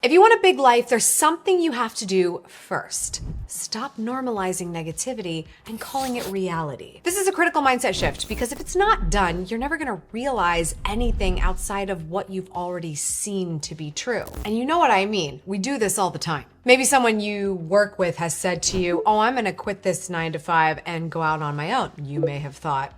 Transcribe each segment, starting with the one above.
If you want a big life, there's something you have to do first. Stop normalizing negativity and calling it reality. This is a critical mindset shift because if it's not done, you're never gonna realize anything outside of what you've already seen to be true. And you know what I mean. We do this all the time. Maybe someone you work with has said to you, oh, I'm gonna quit this 9 to 5 and go out on my own. You may have thought,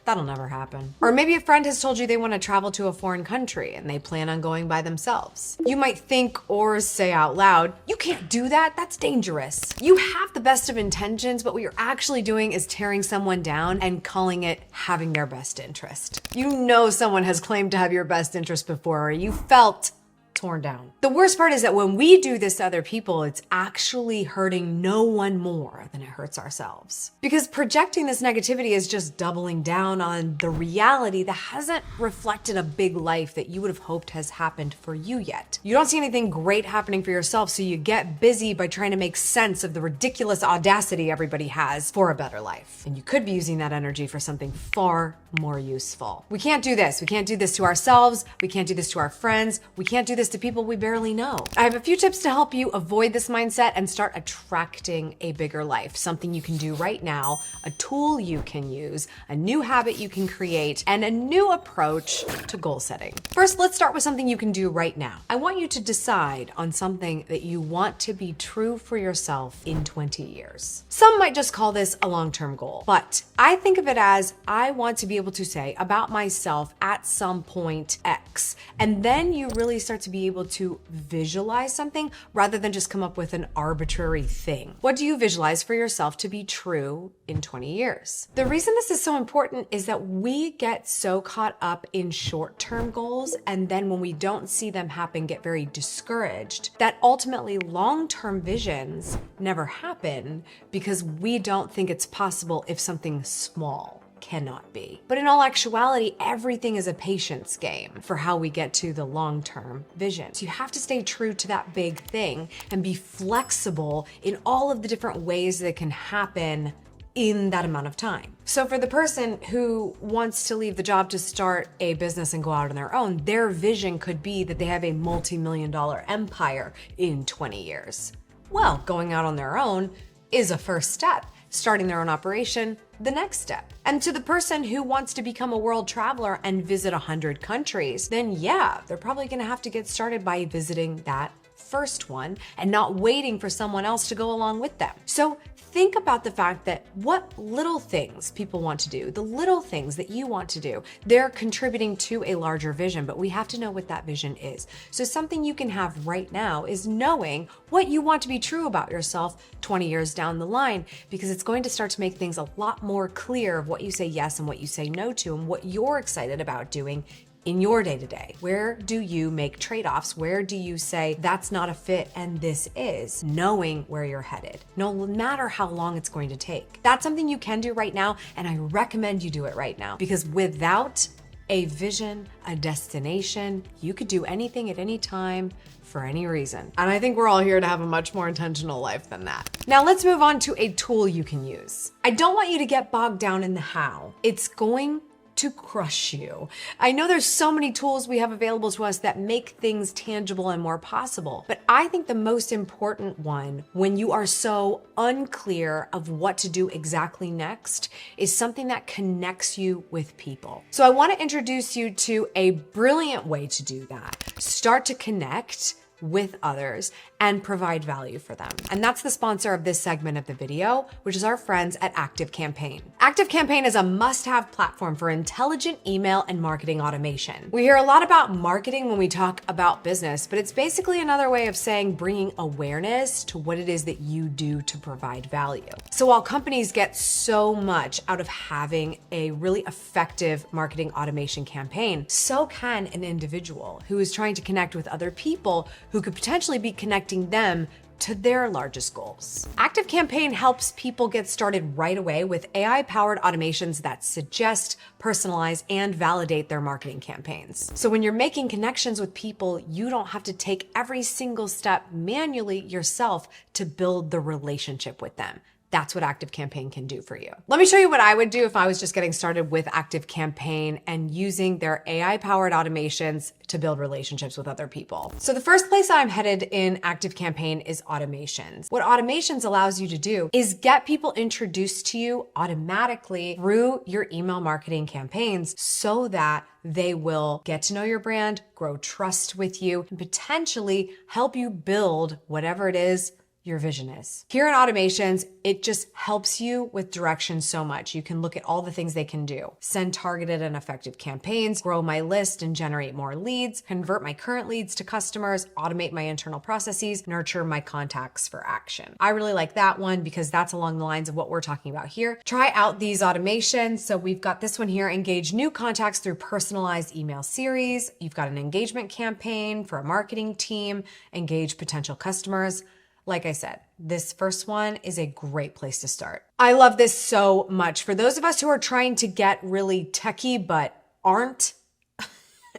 that'll never happen. Or maybe a friend has told you they want to travel to a foreign country and they plan on going by themselves. You might think or say out loud, you can't do that, that's dangerous. You have the best of intentions, but what you're actually doing is tearing someone down and calling it having their best interest. You know someone has claimed to have your best interest before, or you felt torn down. The worst part is that when we do this to other people, it's actually hurting no one more than it hurts ourselves. Because projecting this negativity is just doubling down on the reality that hasn't reflected a big life that you would have hoped has happened for you yet. You don't see anything great happening for yourself, so you get busy by trying to make sense of the ridiculous audacity everybody has for a better life. And you could be using that energy for something far more useful. We can't do this. We can't do this to ourselves. We can't do this to our friends. We can't do this to people we barely know. I have a few tips to help you avoid this mindset and start attracting a bigger life. Something you can do right now, a tool you can use, a new habit you can create, and a new approach to goal setting. First, let's start with something you can do right now. I want you to decide on something that you want to be true for yourself in 20 years. Some might just call this a long-term goal, but I think of it as I want to be able to say about myself at some point X, and then you really start to be able to visualize something rather than just come up with an arbitrary thing. What do you visualize for yourself to be true in 20 years? The reason this is so important is that we get so caught up in short-term goals, and then when we don't see them happen, get very discouraged, that ultimately long-term visions never happen because we don't think it's possible if something small cannot be. But in all actuality, everything is a patience game for how we get to the long-term vision. So you have to stay true to that big thing and be flexible in all of the different ways that can happen in that amount of time. So for the person who wants to leave the job to start a business and go out on their own, their vision could be that they have a multi-million-dollar empire in 20 years. Well, going out on their own is a first step. Starting their own operation, the next step. And to the person who wants to become a world traveler and visit 100 countries, then yeah, they're probably gonna have to get started by visiting that first one and not waiting for someone else to go along with them. So think about the fact that what little things people want to do, the little things that you want to do, they're contributing to a larger vision, but we have to know what that vision is. So something you can have right now is knowing what you want to be true about yourself 20 years down the line, because it's going to start to make things a lot more clear of what you say yes and what you say no to and what you're excited about doing in your day-to-day. Where do you make trade-offs? Where do you say that's not a fit and this is? Knowing where you're headed, no matter how long it's going to take. That's something you can do right now, and I recommend you do it right now, because without a vision, a destination, you could do anything at any time for any reason. And I think we're all here to have a much more intentional life than that. Now let's move on to a tool you can use. I don't want you to get bogged down in the how. It's going to crush you. I know there's so many tools we have available to us that make things tangible and more possible, but I think the most important one when you are so unclear of what to do exactly next is something that connects you with people. So I want to introduce you to a brilliant way to do that. Start to connect with others and provide value for them. And that's the sponsor of this segment of the video, which is our friends at ActiveCampaign. ActiveCampaign is a must-have platform for intelligent email and marketing automation. We hear a lot about marketing when we talk about business, but it's basically another way of saying bringing awareness to what it is that you do to provide value. So while companies get so much out of having a really effective marketing automation campaign, so can an individual who is trying to connect with other people who could potentially be connecting them to their largest goals. ActiveCampaign helps people get started right away with AI-powered automations that suggest, personalize, and validate their marketing campaigns. So when you're making connections with people, you don't have to take every single step manually yourself to build the relationship with them. That's what ActiveCampaign can do for you. Let me show you what I would do if I was just getting started with ActiveCampaign and using their AI-powered automations to build relationships with other people. So the first place I'm headed in ActiveCampaign is automations. What automations allows you to do is get people introduced to you automatically through your email marketing campaigns so that they will get to know your brand, grow trust with you, and potentially help you build whatever it is your vision is. Here in automations, it just helps you with direction so much. You can look at all the things they can do. Send targeted and effective campaigns, grow my list and generate more leads, convert my current leads to customers, automate my internal processes, nurture my contacts for action. I really like that one because that's along the lines of what we're talking about here. Try out these automations. So we've got this one here, engage new contacts through personalized email series. You've got an engagement campaign for a marketing team, engage potential customers. Like I said, this first one is a great place to start. I love this so much. For those of us who are trying to get really techie but aren't,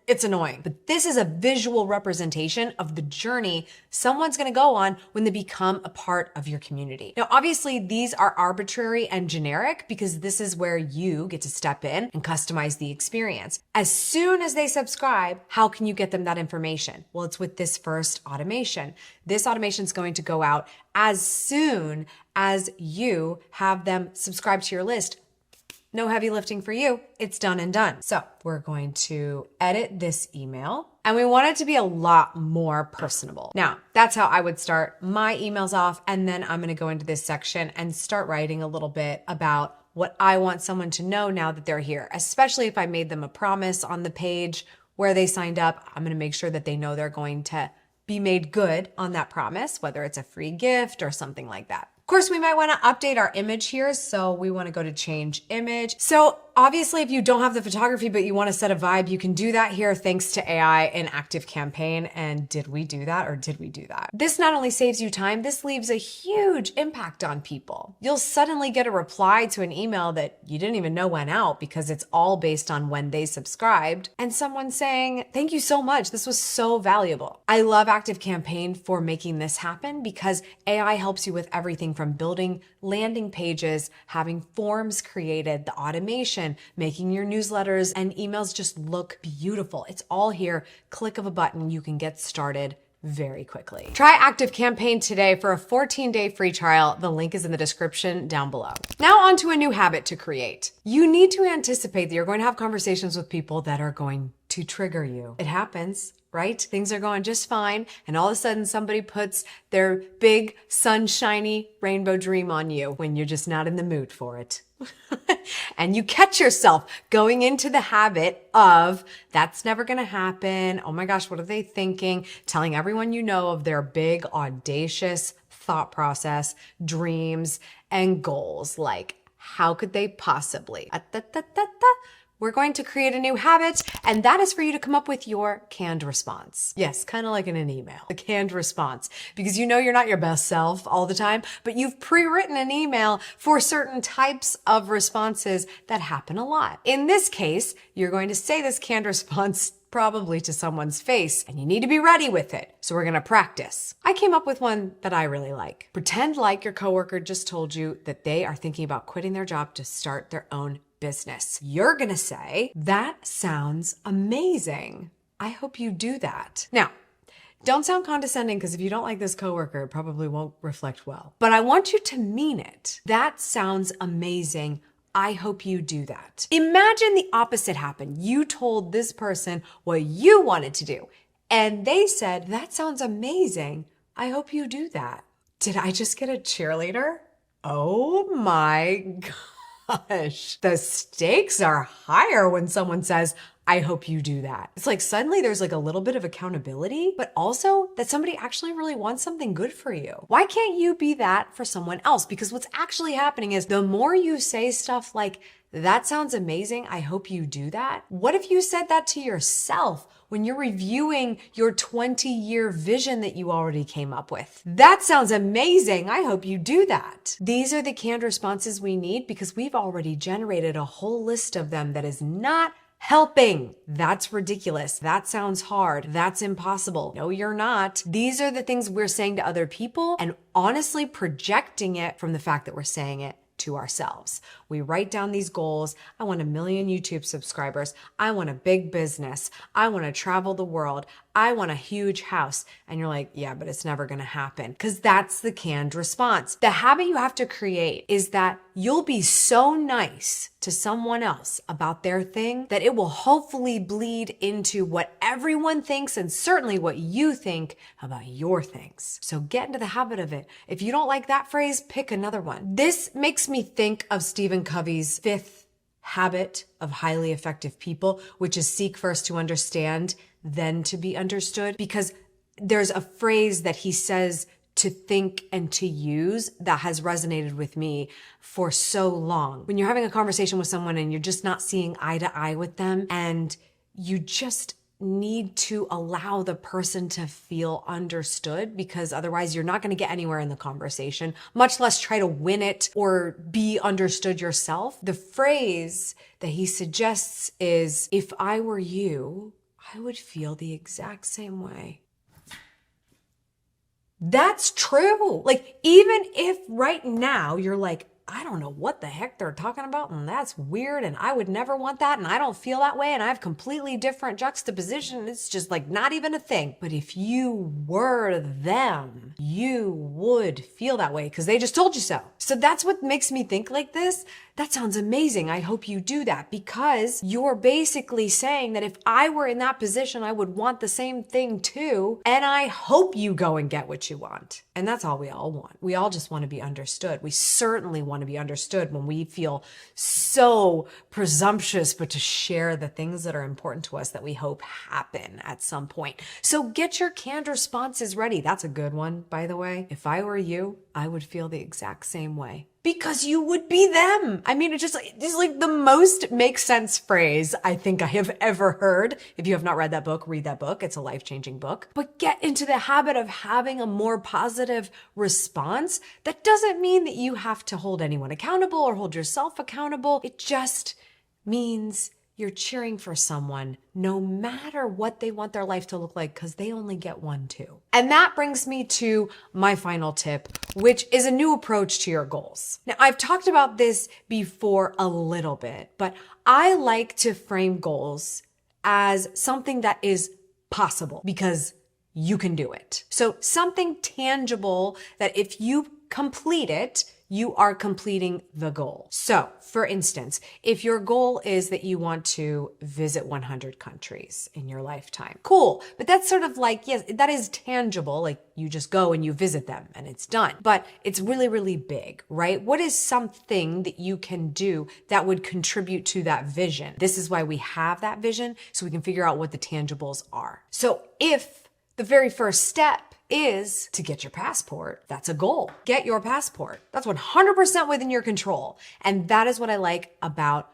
it's annoying. But this is a visual representation of the journey someone's gonna go on when they become a part of your community. Now, obviously, these are arbitrary and generic because this is where you get to step in and customize the experience. As soon as they subscribe, how can you get them that information? Well, it's with this first automation. This automation is going to go out as soon as you have them subscribe to your list. No heavy lifting for you. It's done and done. So we're going to edit this email and we want it to be a lot more personable. Now, that's how I would start my emails off. And then I'm going to go into this section and start writing a little bit about what I want someone to know now that they're here, especially if I made them a promise on the page where they signed up. I'm going to make sure that they know they're going to be made good on that promise, whether it's a free gift or something like that. Of course, we might want to update our image here. So we want to go to change image. So obviously, if you don't have the photography, but you want to set a vibe, you can do that here thanks to AI in ActiveCampaign. And did we do that or did we do that? This not only saves you time, this leaves a huge impact on people. You'll suddenly get a reply to an email that you didn't even know went out because it's all based on when they subscribed. And someone saying, thank you so much. This was so valuable. I love ActiveCampaign for making this happen because AI helps you with everything from building landing pages, having forms created, the automation, making your newsletters and emails just look beautiful. It's all here. Click of a button, you can get started very quickly. Try ActiveCampaign today for a 14-day free trial. The link is in the description down below. Now on to a new habit to create. You need to anticipate that you're going to have conversations with people that are going to trigger you. It happens, right? Things are going just fine. And all of a sudden somebody puts their big sunshiny rainbow dream on you when you're just not in the mood for it. And you catch yourself going into the habit of, that's never going to happen. Oh my gosh, what are they thinking? Telling everyone you know of their big, audacious thought process, dreams, and goals. Like, how could they possibly? We're going to create a new habit, and that is for you to come up with your canned response. Yes, kind of like in an email, a canned response, because you know you're not your best self all the time, but you've pre-written an email for certain types of responses that happen a lot. In this case, you're going to say this canned response probably to someone's face, and you need to be ready with it. So we're going to practice. I came up with one that I really like. Pretend like your coworker just told you that they are thinking about quitting their job to start their own business. You're going to say, that sounds amazing. I hope you do that. Now, don't sound condescending because if you don't like this coworker, it probably won't reflect well. But I want you to mean it. That sounds amazing. I hope you do that. Imagine the opposite happened. You told this person what you wanted to do, and they said, that sounds amazing. I hope you do that. Did I just get a cheerleader? Oh my God. Gosh, the stakes are higher when someone says, I hope you do that. It's like suddenly there's like a little bit of accountability, but also that somebody actually really wants something good for you. Why can't you be that for someone else? Because what's actually happening is the more you say stuff like, that sounds amazing, I hope you do that. What if you said that to yourself when you're reviewing your 20-year vision that you already came up with? That sounds amazing. I hope you do that. These are the canned responses we need because we've already generated a whole list of them that is not helping. That's ridiculous. That sounds hard. That's impossible. No, you're not. These are the things we're saying to other people and honestly projecting it from the fact that we're saying it to ourselves. We write down these goals. I want 1 million YouTube subscribers. I want a big business. I want to travel the world. I want a huge house. And you're like, yeah, but it's never going to happen, because that's the canned response. The habit you have to create is that you'll be so nice to someone else about their thing that it will hopefully bleed into what everyone thinks and certainly what you think about your things. So get into the habit of it. If you don't like that phrase, pick another one. This makes me think of Stephen Covey's 5th habit of highly effective people, which is seek first to understand, then to be understood. Because there's a phrase that he says to think and to use that has resonated with me for so long. When you're having a conversation with someone and you're just not seeing eye to eye with them, and you just need to allow the person to feel understood, because otherwise you're not going to get anywhere in the conversation, much less try to win it or be understood yourself. The phrase that he suggests is, if I were you, I would feel the exact same way. That's true. Like, even if right now you're like, I don't know what the heck they're talking about, and that's weird, and I would never want that, and I don't feel that way, and I have completely different juxtaposition. It's just like not even a thing. But if you were them, you would feel that way because they just told you so. So that's what makes me think like this. That sounds amazing. I hope you do that, because you're basically saying that if I were in that position, I would want the same thing too. And I hope you go and get what you want. And that's all we all want. We all just want to be understood. We certainly want to be understood when we feel so presumptuous, but to share the things that are important to us that we hope happen at some point. So get your canned responses ready. That's a good one, by the way. If I were you, I would feel the exact same way. Because you would be them. I mean, it's like the most makes sense phrase I think I have ever heard. If you have not read that book, read that book. It's a life-changing book. But get into the habit of having a more positive response. That doesn't mean that you have to hold anyone accountable or hold yourself accountable. It just means you're cheering for someone no matter what they want their life to look like, because they only get one too. And that brings me to my final tip, which is a new approach to your goals. Now, I've talked about this before a little bit, but I like to frame goals as something that is possible because you can do it. So something tangible that if you complete it, you are completing the goal. So, for instance, if your goal is that you want to visit 100 countries in your lifetime, cool. But that's sort of like, yes, that is tangible. Like you just go and you visit them and it's done. But it's really, really big, right? What is something that you can do that would contribute to that vision? This is why we have that vision, so we can figure out what the tangibles are. So if the very first step is to get your passport, that's a goal. Get your passport. That's 100% within your control. And that is what I like about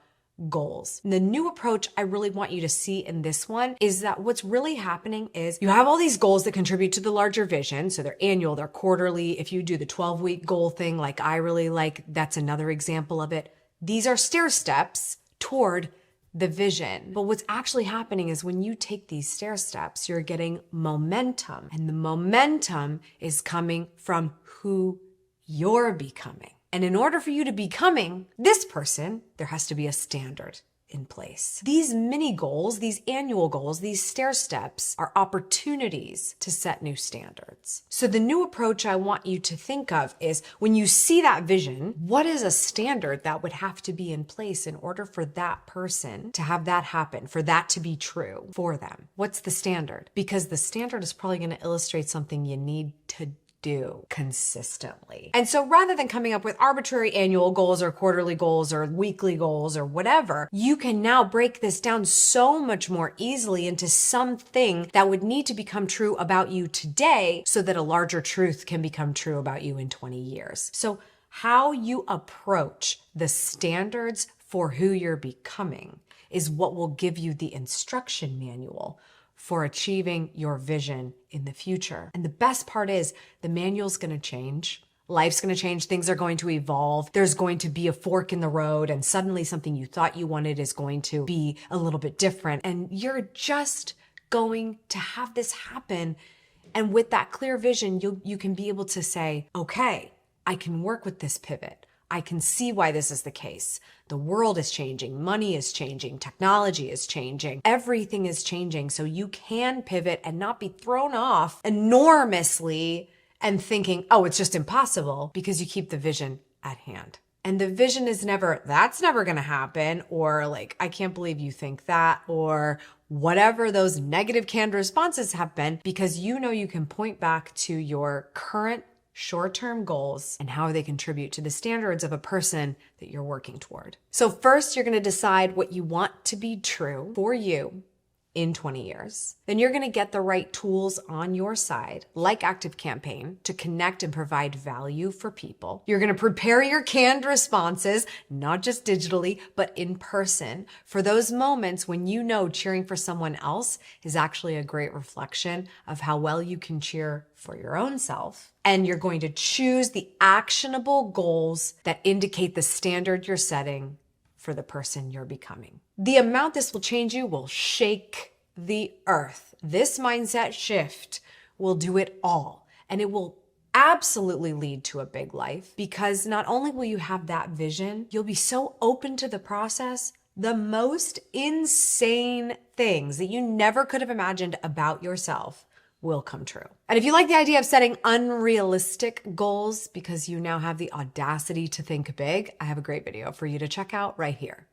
goals. And the new approach I really want you to see in this one is that what's really happening is you have all these goals that contribute to the larger vision. So they're annual, they're quarterly. If you do the 12-week goal thing, like I really like, that's another example of it. These are stair steps toward the vision. But what's actually happening is when you take these stair steps, you're getting momentum. And the momentum is coming from who you're becoming. And in order for you to becoming this person, there has to be a standard in place. These mini goals, these annual goals, these stair steps are opportunities to set new standards. So the new approach I want you to think of is when you see that vision, what is a standard that would have to be in place in order for that person to have that happen, for that to be true for them? What's the standard? Because the standard is probably going to illustrate something you need to do consistently. And so rather than coming up with arbitrary annual goals or quarterly goals or weekly goals or whatever, you can now break this down so much more easily into something that would need to become true about you today so that a larger truth can become true about you in 20 years. So how you approach the standards for who you're becoming is what will give you the instruction manual for achieving your vision in the future. And the best part is the manual's going to change Life's going to change. Things are going to evolve. There's going to be a fork in the road, and suddenly something you thought you wanted is going to be a little bit different. And you're just going to have this happen. And with that clear vision, you can be able to say, okay, I can work with this pivot. I can see why this is the case. The world is changing. Money is changing. Technology is changing. Everything is changing. So you can pivot and not be thrown off enormously and thinking, oh, it's just impossible, because you keep the vision at hand. And the vision is never, that's never going to happen, or like, I can't believe you think that, or whatever those negative canned responses have been, because you know you can point back to your current short-term goals and how they contribute to the standards of a person that you're working toward. So first, you're going to decide what you want to be true for you in 20 years. Then you're going to get the right tools on your side, like ActiveCampaign, to connect and provide value for people. You're going to prepare your canned responses, not just digitally, but in person, for those moments when you know cheering for someone else is actually a great reflection of how well you can cheer for your own self. And you're going to choose the actionable goals that indicate the standard you're setting for the person you're becoming. The amount this will change you will shake the earth. This mindset shift will do it all. And it will absolutely lead to a big life, because not only will you have that vision, you'll be so open to the process. The most insane things that you never could have imagined about yourself will come true. And if you like the idea of setting unrealistic goals because you now have the audacity to think big, I have a great video for you to check out right here.